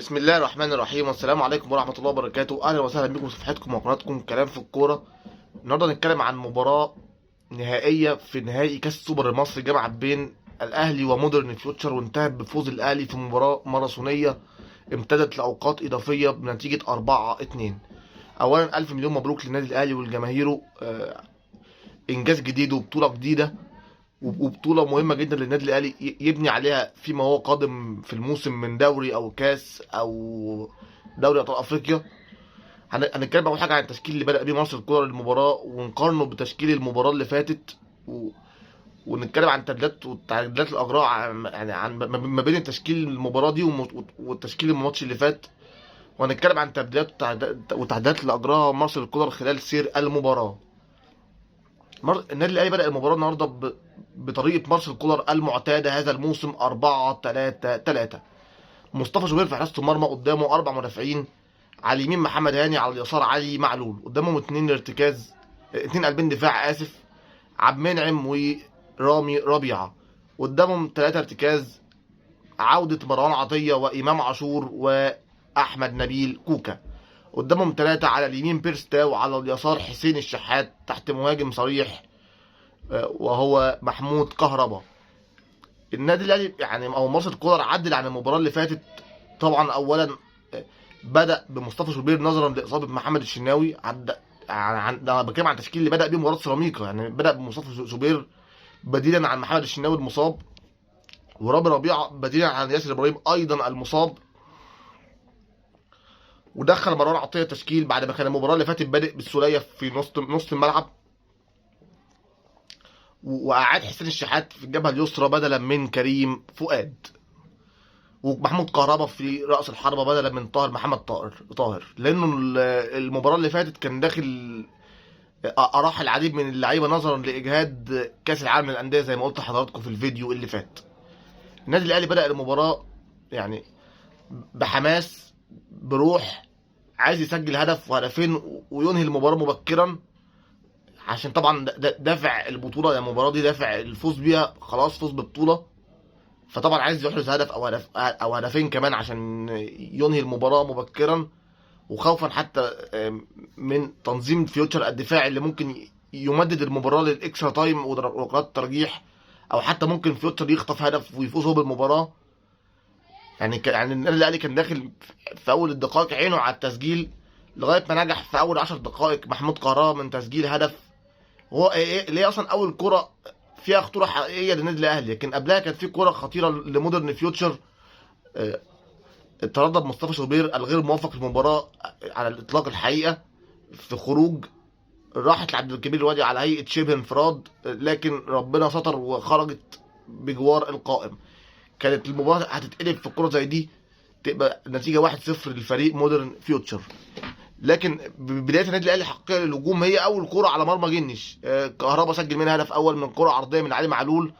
بسم الله الرحمن الرحيم والسلام عليكم ورحمة الله وبركاته. أهلا وسهلا بكم في صفحتكم وقناتكم كلام في الكورة. النهارده هنتكلم عن مباراة نهائية في نهائي كأس السوبر المصري جمعت بين الأهلي ومودرن فيوتشر، وانتهت بفوز الأهلي في مباراة ماراثونية امتدت لأوقات إضافية بنتيجة 4-2. أولا ألف مليون مبروك للنادي الأهلي والجماهيره، إنجاز جديد وبطولة جديدة وبطولة مهمة جدا للنادي الأهلي يبني عليها فيما هو قادم في الموسم من دوري أو كاس أو دوري أبطال أفريقيا. هنتكلم أول حاجة عن التشكيل اللي بدأ بيه مارسيل كولر للمباراة ونقارنه بتشكيل المباراة اللي فاتت ونتكلم عن تبديلات وتعديلات الأجراء يعني عن ما بين التشكيل المباراة دي والتشكيل الماتش اللي فات. وهنتكلم عن تبديلات وتعديلات اللي أجراها مارسيل كولر خلال سير المباراة. النادي الاهلي بدأ المباراة النهارده بطريقة مارسيل كولر المعتادة هذا الموسم 4-3-3. مصطفى شوبير في حراسة المرمى، قدامه 4 مدافعين، على اليمين محمد هاني، على اليسار علي معلول، قدامهم 2 ارتكاز، 2 قلبين دفاع آسف، عبد المنعم ورامي ربيعة، قدامهم 3 ارتكاز، عودة مروان عطية وإمام عاشور وأحمد نبيل كوكا، قدامهم 3 على اليمين بيرستاو، وعلى اليسار حسين الشحات تحت مهاجم صريح وهو محمود كهربا. النادي الاهلي يعني او مارسيل كولر عدل عن المباراه اللي فاتت. طبعا اولا بدا بمصطفى شوبير نظرا لاصابه محمد الشناوي. انا بتكلم عن التشكيل اللي بدا بيه مباراه سيراميكا، يعني بدا بمصطفى شوبير بديلا عن محمد الشناوي المصاب، ورامي ربيعه بديلا عن ياسر ابراهيم ايضا المصاب، ودخل مروان عطيه التشكيل بعد ما كان المباراه اللي فاتت بادئ بالسوليه في نص الملعب، وقعد حسين الشحات في الجبهه اليسرى بدلا من كريم فؤاد، ومحمود كهربا في راس الحربه بدلا من محمد طاهر، لانه المباراه اللي فاتت كان داخل اراح العديد من اللعيبه نظرا لاجهاد كاس العالم للانديه زي ما قلت لحضراتكم في الفيديو اللي فات. النادي الاهلي بدا المباراه يعني بحماس، بروح، عايز يسجل هدف وهدفين وينهي المباراه مبكرا، عشان طبعا دافع البطوله، يعني المباراه دي دافع الفوز بيها، خلاص فوز بالبطوله، فطبعا عايز يحرز هدف او هدفين كمان عشان ينهي المباراه مبكرا، وخوفا حتى من تنظيم فيوتشر الدفاعي اللي ممكن يمدد المباراه للاكسترا تايم وركلات الترجيح، او حتى ممكن فيوتشر يخطف هدف ويفوز هو بالمباراه. يعني النادي الاهلي كان داخل في اول الدقائق عينه على التسجيل، لغايه ما نجح في اول 10 دقائق محمود كهربا من تسجيل هدف. هو اللي هي اصلا اول كره فيها خطوره حقيقيه للنادي الاهلي، لكن قبلها كانت في كره خطيره لمودرن فيوتشر. تردد مصطفى شوبير الغير موفق في المباراه على الاطلاق الحقيقه في خروج، راحت لعبد الكبير الوادي على هيئه شبه انفراد، لكن ربنا ستر وخرجت بجوار القائم. كانت المباراه هتتقلب في الكره زي دي، تبقى النتيجه 1-0 للفريق مودرن فيوتشر. لكن بدايه النادي الاهلي الحقيقيه للهجوم هي اول كره على مرمى جنش، كهربا سجل منها هدف اول من كره عرضيه من علي معلول،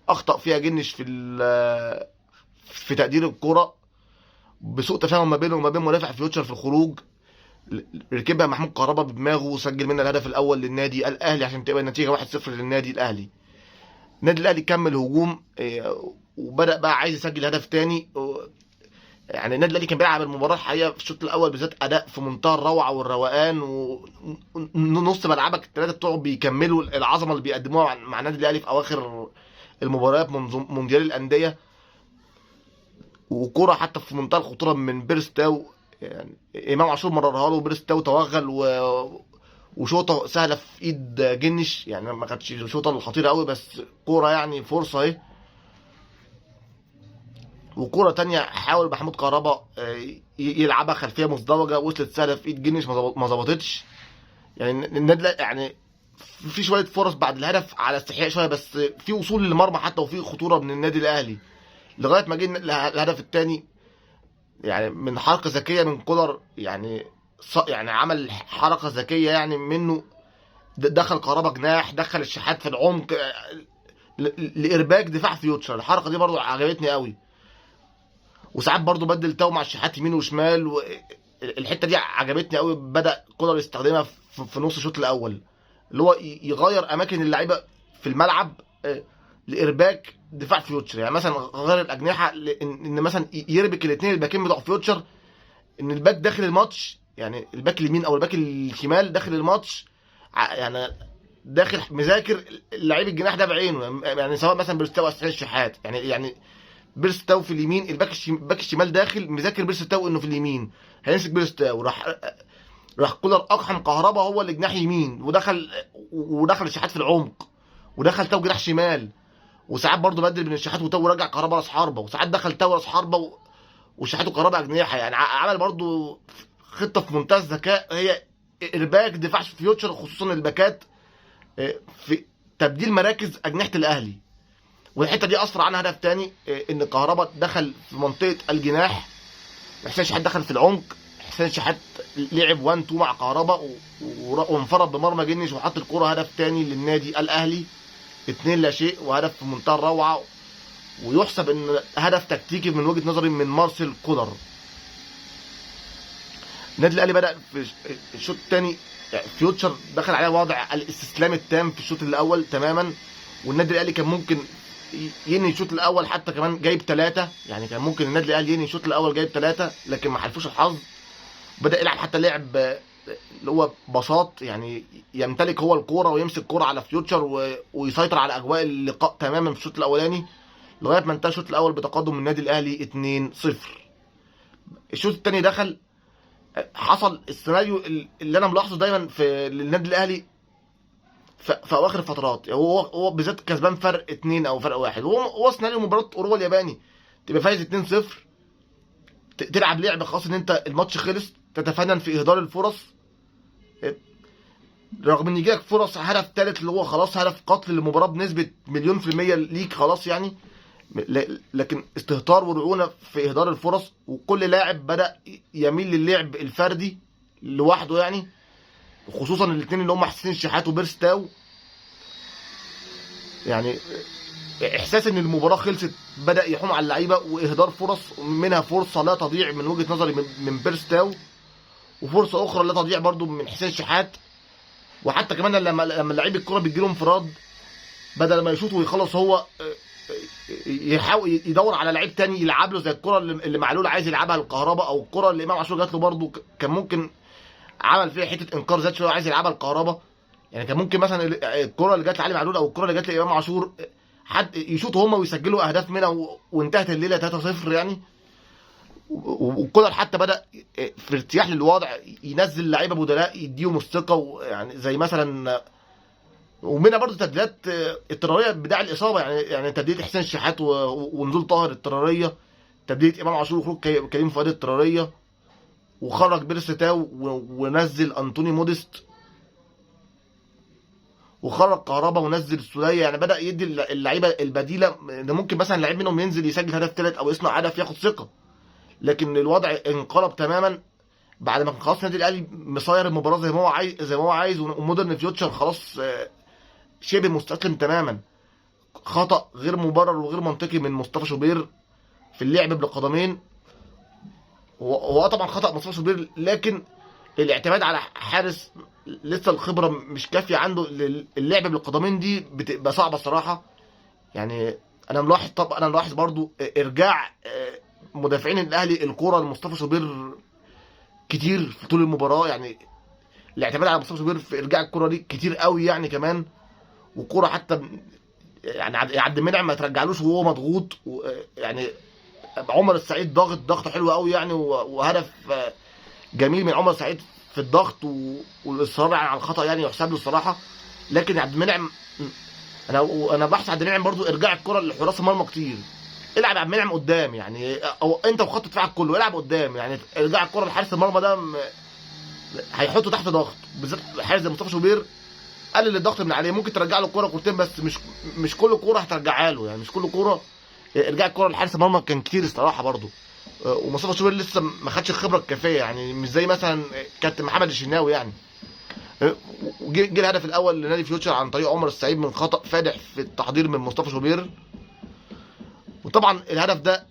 اخطا فيها جنش في تقدير الكره بسوء تفاهم ما بينه وما بين مدافع فيوتشر في الخروج، ركبها محمود كهربا بدماغه وسجل منها الهدف الاول للنادي الاهلي عشان تبقى النتيجه 1-0 للنادي الاهلي. النادي الاهلي كمل هجوم، وبدا بقى عايز يسجل هدف تاني. يعني النادي الاهلي كان بيلعب المباراه الحقيقه في الشوط الاول بالذات اداء في منتهى الروعه والروقان، ونص ملعبك الثلاثه بتوعه بيكملوا العظمه اللي بيقدموها مع النادي الاهلي في اواخر المباريات منذ مونديال الانديه. وكرة حتى في منتهى الخطوره من بيرستاو، يعني امام عاشور مررها له وبيرستاو توغل وشوطه سهله في ايد جنش، يعني ما كانتش شوطه خطيره قوي بس كوره يعني فرصه اهي. وكرة تانية حاول محمود كهربا يلعبها خلفية مزدوجة، وصلت سهلة في ايد جنش ما ظبطتش. يعني النادي يعني في شوية فرص بعد الهدف على استحياء شوية، بس في وصول للمرمى حتى وفي خطورة من النادي الأهلي لغاية ما جه الهدف الثاني، يعني من حركة ذكية من كولر، يعني عمل حركة ذكية يعني منه، دخل كهربا جناح، دخل الشحات في العمق لإرباك دفاع فيوتشر. الحركة دي برضو عجبتني قوي. وساعات برضو بدل تو مع الشحات يمين وشمال، الحته دي عجبتني قوي. بدا كولر يستخدمها في نص الشوط الاول، اللي هو يغير اماكن اللعيبه في الملعب لارباك دفاع فيوتشر. يعني مثلا غير الاجنحه ان مثلا يربك الاثنين الباكين بتوع فيوتشر، ان الباك داخل الماتش، يعني الباك اليمين او الباك الشمال داخل الماتش، يعني داخل مذاكر اللعيب الجناح ده بعينه. يعني سواء مثلا بيرستاو او حسين الشحات، يعني بيرستاو في اليمين، الباك الشمال داخل مذاكر بيرستاو انه في اليمين هيمسك بيرستاو. راح كولر اقحم كهربا هو اللي جناح يمين، ودخل الشحات في العمق، ودخل تاو جناح شمال، وساعات برضه بدل بين الشحات وتاو ورجع كهربا راس حربه، وساعات دخل تاو راس حربه وشحات وكهربا اجنحه. يعني عمل برضه خطه في منتهى الذكاء، هي ارباك دفاع فيوتشر، خصوصا الباكات في تبديل مراكز اجنحه الاهلي. والحته دي اثر عنها هدف تاني، ان كهربا دخل في منطقه الجناح، حسين شحات دخل في العمق، حسين شحات لعب 1 2 مع كهربا وانفرد بمرمى جنش وحط الكره. هدف تاني للنادي الاهلي 2 لا شيء، وهدف في منتهى الروعه، ويحسب ان هدف تكتيكي من وجهه نظري من مارسيل كولر. النادي الاهلي بدا في الشوط الثاني فيوتشر دخل عليه وضع الاستسلام التام في الشوط الاول تماما، والنادي الاهلي كان ممكن ينهي الشوط الاول حتى كمان جايب 3. يعني كان ممكن النادي الاهلي ينهي الشوط الاول جايب 3، لكن ما حلفوش الحظ. بدا يلعب حتى لعب اللي هو بساط، يعني يمتلك هو الكوره ويمسك كوره على فيوتشر ويسيطر على اجواء اللقاء تماما في الشوط الاولاني، لغايه ما انتهى الشوط الاول بتقدم النادي الاهلي 2-0. الشوط الثاني دخل، حصل السيناريو اللي انا ملاحظه دايما في النادي الاهلي في اواخر الفترات. هو بالذات كسبان فرق 2 او فرق 1، هو سيناريو مباراه اوروبا الياباني، تبقى فايز 2-0، تلعب لعب خاص ان انت الماتش خلص، تتفنن في اهدار الفرص، رغم ان يجيلك فرص هدف ثالث اللي هو خلاص هدف قتل للمباراه بنسبه 100% ليك خلاص يعني، لكن استهتار ورعونه في اهدار الفرص، وكل لاعب بدا يميل للعب الفردي لوحده يعني، خصوصا الاثنين اللي هم حسين الشحات وبيرستاو. يعني احساس ان المباراه خلصت بدا يحوم على اللعيبه، واهدار فرص، منها فرصه لا تضيع من وجهه نظري من بيرستاو، وفرصه اخرى لا تضيع برضو من حسين الشحات. وحتى كمان لما لعيب الكره بيجي له انفراد، بدل ما يشوط ويخلص هو يحاول يدور على لعيب تاني يلعب له، زي الكره اللي معلول عايز يلعبها للكهرباء، او الكره اللي امام عاشور جات له برضو كان ممكن عمل فيها حته انكار ذات شويه عايز يلعبها الكهرباء. يعني كان ممكن مثلا الكره اللي جت لعلي معلول او الكره اللي جت لامام عاشور حد يشوطوا هم ويسجلوا اهداف منها وانتهت الليله 3-0 يعني. وكولر حتى بدا في ارتياح للوضع ينزل لعيبه بدلاء يديهم الثقه، يعني زي مثلا، ومنها برضه تبديلات اضطراريه بداعي الاصابه، يعني تبديل حسين الشحات ونزول طاهر اضطراريه، تبديل امام عاشور وخروج كريم فؤاد اضطراريه، وخرج بيرستاو ونزل انطوني موديست، وخرج كهربا ونزل السوليه. يعني بدا يدي اللعيبه البديله ان ممكن مثلا لعيب منهم ينزل يسجل هدف ثالث او يصنع هدف ياخد ثقه. لكن الوضع انقلب تماما بعد ما كان خلاص النادي الاهلي مصاير المباراه زي ما هو عايز، ومودرن فيوتشر خلاص شبه مستسلم تماما. خطا غير مبرر وغير منطقي من مصطفى شوبير في اللعب بالقدمين، هو طبعا خطا مصطفى شوبير، لكن الاعتماد على حارس لسه الخبره مش كافيه عنده، اللعب بالقدمين دي بتبقى صعبه الصراحه. يعني انا ملاحظ برضو ارجاع مدافعين الاهلي الكره لمصطفى شوبير كتير في طول المباراه. يعني الاعتماد على مصطفى شوبير في ارجاع الكره دي كتير قوي يعني كمان، وكره حتى يعني عبد المنعم ما ترجعلوش وهو مضغوط، يعني عمر السعيد ضغط حلو قوي يعني، وهدف جميل من عمر السعيد في الضغط والاصرار على الخطا، يعني يحسب له الصراحه. لكن عبد المنعم انا بحث عبد المنعم برضو ارجاع الكره لحراس المرمى كتير، العب عبد المنعم قدام يعني، او انت وخط دفاعك كله العب قدام، يعني ارجاع الكره لحارس المرمى ده هيحطه تحت ضغط، بالذات حارس زي مصطفى شوبير قلل الضغط من عليه. ممكن ترجع له الكوره كورتين بس، مش كل كوره هترجعها له، يعني مش كل كوره. ارجاع الكوره لحارس المرمى كان كتير الصراحه برضو، ومصطفى شوبير لسه ما خدش الخبره الكافيه، يعني مش زي مثلا كابتن محمد الشناوي يعني. وجه الهدف الاول لنادي فيوتشر عن طريق عمر السعيد من خطا فادح في التحضير من مصطفى شوبير، وطبعا الهدف ده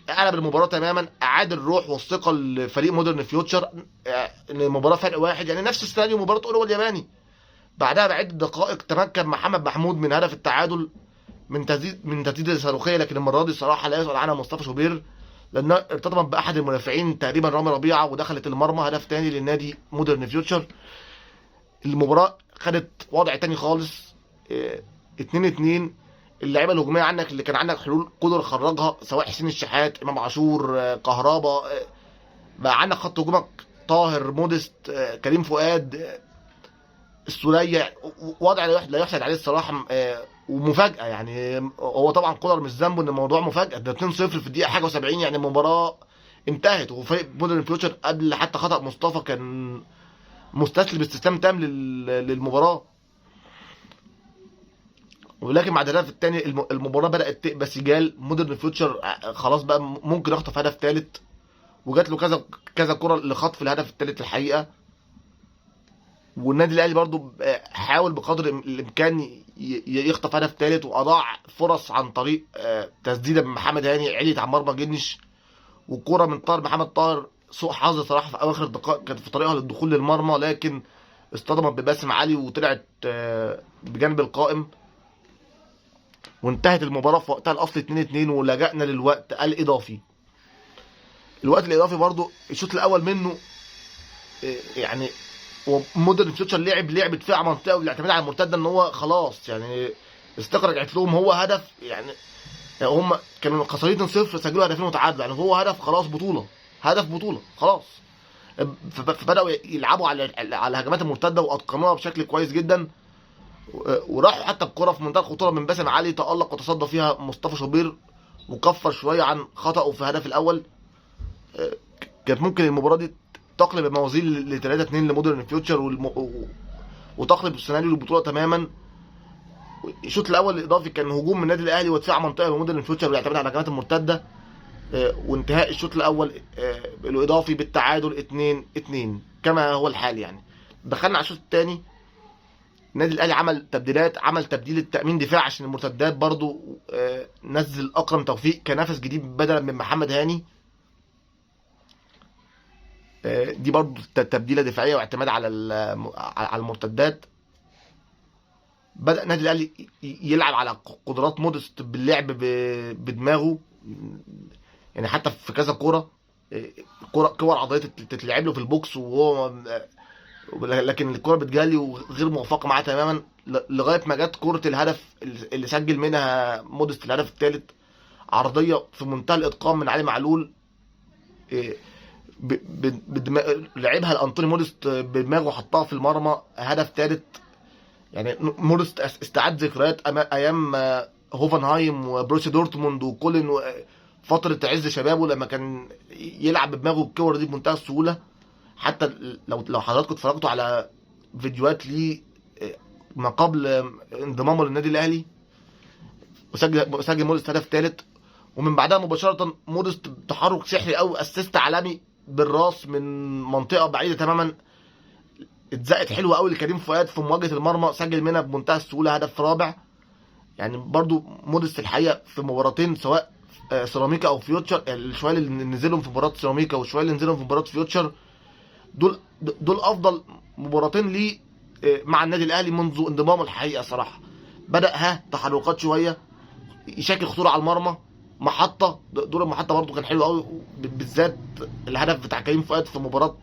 قلب المباراه تماما، اعاد الروح والثقه لفريق مودرن فيوتشر، ان المباراه فرق 1، يعني نفس السيناريو مباراه اوروبا الياباني. بعدها بعد دقائق تمكن محمد محمود من هدف التعادل من تسديده صاروخيه، لكن المره دي الصراحه لا يسأل عنها مصطفى شوبير، لانها ارتطمت باحد المدافعين تقريبا رامي ربيعه ودخلت المرمى. هدف تاني للنادي مودرن فيوتشر. المباراه خدت وضع تاني خالص. 2-2. اللعيبه الهجوميه عندك اللي كان عندك حلول قدر خرجها، سواء حسين الشحات، امام عاشور، كهربا. بقى عندك خط هجومك طاهر، مودست، كريم فؤاد، السولية. وضع لا يحسد عليه الصراحه. ومفاجاه يعني. هو طبعا كولر مش ذنبه ان الموضوع مفاجاه، ده 2-0 في الدقيقه حاجه و70، يعني المباراه انتهت. وفريق مودرن فيوتشر قبل حتى خطأ مصطفى كان مستسلم استسلام تام للمباراه. ولكن بعد الهدف الثاني المباراه بدات تقبى سجال. مودرن فيوتشر خلاص بقى ممكن يخطف هدف ثالث، وجات له كذا كذا كره لخطف الهدف الثالث الحقيقه. والنادي الاهلي برضو حاول بقدر الامكان يخطف هدف ثالث، واضاع فرص عن طريق تسديده من محمد هاني عليت على مرمى جنش، وكره من طاهر محمد طاهر سوء حظ صراحه في اواخر الدقائق كانت في طريقها للدخول للمرمى، لكن اصطدمت بباسم علي وطلعت بجانب القائم. وانتهت المباراه في وقتها الاصلي 2-2، ولجأنا للوقت الاضافي. الوقت الاضافي برضو الشوط الاول منه يعني ومودرن فيوتشر لعب دفاع منطقه والاعتماد على المرتده، ان هو خلاص يعني استقر رجعت لهم هو هدف. يعني هم كانوا خسرانين 2-0 سجلوا هدفين وتعادلوا، يعني هو هدف خلاص بطوله، هدف بطوله خلاص. فبداوا يلعبوا على الهجمات المرتده واتقنوها بشكل كويس جدا. وراحوا حتى بكره في منتهى الخطوره من باسم علي، تالق وتصدى فيها مصطفى شوبير وكفر شويه عن خطأه في الهدف الاول. كانت ممكن المباراه دي تقلب الموازين ل 3-2 لمودرن فيوتشر، وتقلب السيناريو البطوله تماما. الشوط الاول الاضافي كان هجوم من النادي الاهلي ودفاع منطقه لمودرن فيوتشر ويعتمد على الهجمات المرتده. وانتهاء الشوط الاول الاضافي بالتعادل 2-2 كما هو الحال. يعني دخلنا على الشوط الثاني، النادي الاهلي عمل تبديلات، عمل تبديل التامين دفاع عشان المرتدات برضو. نزل اكرم توفيق كنفس جديد بدلا من محمد هاني. دي برضو تبديله دفاعيه واعتماد على المرتدات. بدأ النادي الاهلي يلعب على قدرات مودست باللعب بدماغه، يعني حتى في كذا كور عضليه تتلعب له في البوكس وهو لكن الكره بتجالي وغير موفقه معاه تماما، لغايه ما جت كره الهدف اللي سجل منها مودست الهدف الثالث. عرضيه في منتهى الاتقان من علي معلول، لعبها لانطوني مودست بدماغه وحطها في المرمى، هدف ثالث. يعني مودست استعاد ذكريات ايام هوفنهايم وبروسيا دورتموند وكولن، فتره عز شبابه لما كان يلعب بدماغه الكور دي بمنتهى السهوله. حتى لو حضراتكم اتفرجتوا على فيديوهات ليه ما قبل انضمامه للنادي الاهلي، وسجل مودست هدف ثالث. ومن بعدها مباشره مودست تحرك سحري او اسيست عالمي بالراس من منطقه بعيده تماما، اتزقت حلوه قوي لكريم فؤاد في مواجهه المرمى، سجل منها بمنتهى السهوله هدف رابع. يعني برضو مودست الحقيقه في مباراتين سواء سيراميكا او فيوتشر، الشويه اللي نزلهم في مباراه سيراميكا والشويه اللي نزلهم في مباراه فيوتشر، دول افضل مباراتين ليه مع النادي الاهلي منذ انضمامه الحقيقه صراحه. بدا تحركات شويه، يشكل خطوره على المرمى، محطه. دور المحطه برضو كان حلو قوي، بالذات الهدف بتاع كريم فؤاد في مباراه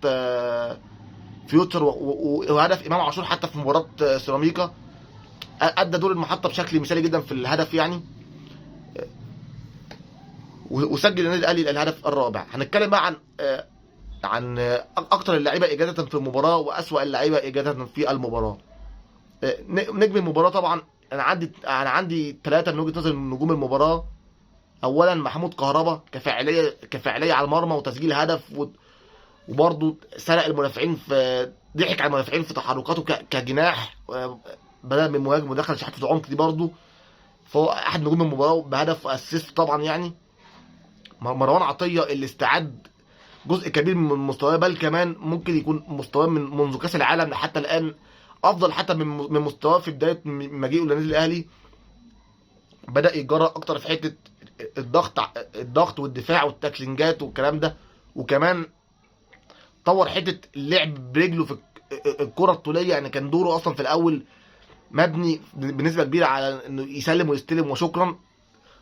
فيوتشر، وهدف امام عاشور حتى في مباراه سيراميكا ادى دور المحطه بشكل مثالي جدا في الهدف يعني. وسجل النادي الاهلي الهدف الرابع. هنتكلم بقى عن اكتر اللعيبه اجاده في المباراه واسوا اللعيبه اجاده في المباراه. نجم المباراه طبعا انا عندي 3 من وجهه نظري من نجوم المباراه. اولا محمود كهربا، كفاعليه على المرمى وتسجيل هدف، وبرضه سرق المدافعين ضحك على المدافعين في تحركاته كجناح بدل من مهاجم ودخل شحات في العمق دي برضه. فهو احد نجوم المباراه بهدف واسيست طبعا. يعني مروان عطيه اللي استعاد جزء كبير من مستواه، بل كمان ممكن يكون مستواه منذ كاس العالم حتى الان افضل حتى من مستواه في بدايه مجيئه للنادي الاهلي. بدا يتجرأ اكتر في حته الضغط والدفاع والتاكلينجات والكلام ده، وكمان طور حته اللعب برجله في الكره الطوليه. يعني كان دوره اصلا في الاول مبني بنسبه كبيره على انه يسلم ويستلم وشكرا.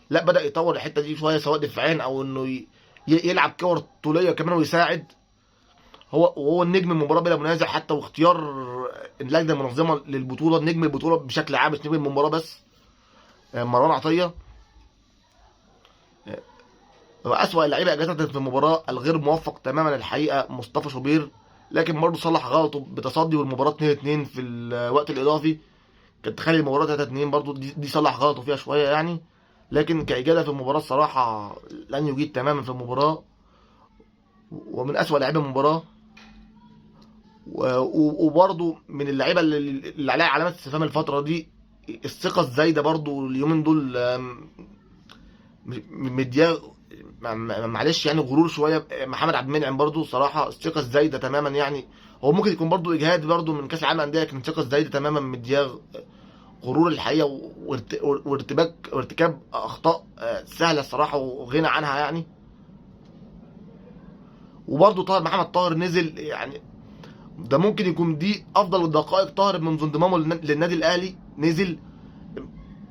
لا، بدا يطور الحته دي شويه، سواء دفاعيا او انه يلعب كور طوليه كمان ويساعد. وهو النجم المباراه بلا منازع، حتى واختيار اللجنه المنظمه للبطوله نجم البطوله بشكل عام، مش نجم المباراه بس، مروان عطيه. وأسوأ اللعيبه اجازه في المباراه الغير موفق تماما الحقيقه مصطفى شوبير، لكن برضه صلح غلطه بتصدي والمباراه 2-2 في الوقت الاضافي. كانت تخلي المباراه 3-2 برضه، دي صلح غلطه فيها شويه يعني. لكن كاجاده في المباراه الصراحه لن يجيد تماما في المباراه، ومن أسوأ لعيبه المباراه. وبرضه من اللعيبه اللي عليها علامات استفهام الفتره دي، الثقه الزايده برضه اليومين دول، مدياه معلش يعني غرور شويه. محمد عبد المنعم برضه صراحه الثقه الزايده تماما يعني. هو ممكن يكون برضه اجهاد برضه من كاس العالم للانديه، لكن الثقه الزايده تماما مدياه غرور الحقيقه، وارتكاب اخطاء سهله الصراحه وغنى عنها يعني. وبرضه محمد طاهر نزل يعني، ده ممكن يكون دي افضل دقائق طاهر منذ انضمامه للنادي الاهلي. نزل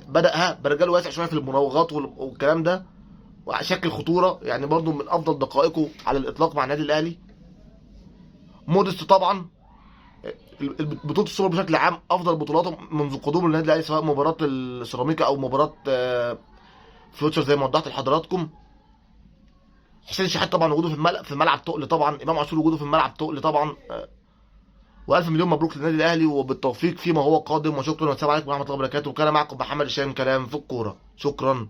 بدأ برجله واسع شويه في المراوغات والكلام ده، وشكل خطوره يعني، برضو من افضل دقائقه على الاطلاق مع النادي الاهلي. موديست طبعا بطوله السوبر بشكل عام افضل بطولاته منذ قدومه للنادي الاهلي، سواء مباراه السيراميكا او مباراه فيوتشر زي ما وضحت لحضراتكم. حسين شحات طبعا وجوده في الملعب تقل طبعا. امام عاشور وجوده في الملعب تقل طبعا. والف مليون مبروك للنادي الاهلي وبالتوفيق فيما هو قادم، وشكرا والسلام عليكم ورحمه الله وبركاته. وكان معكم محمد هشام، كلام في الكوره. شكرا.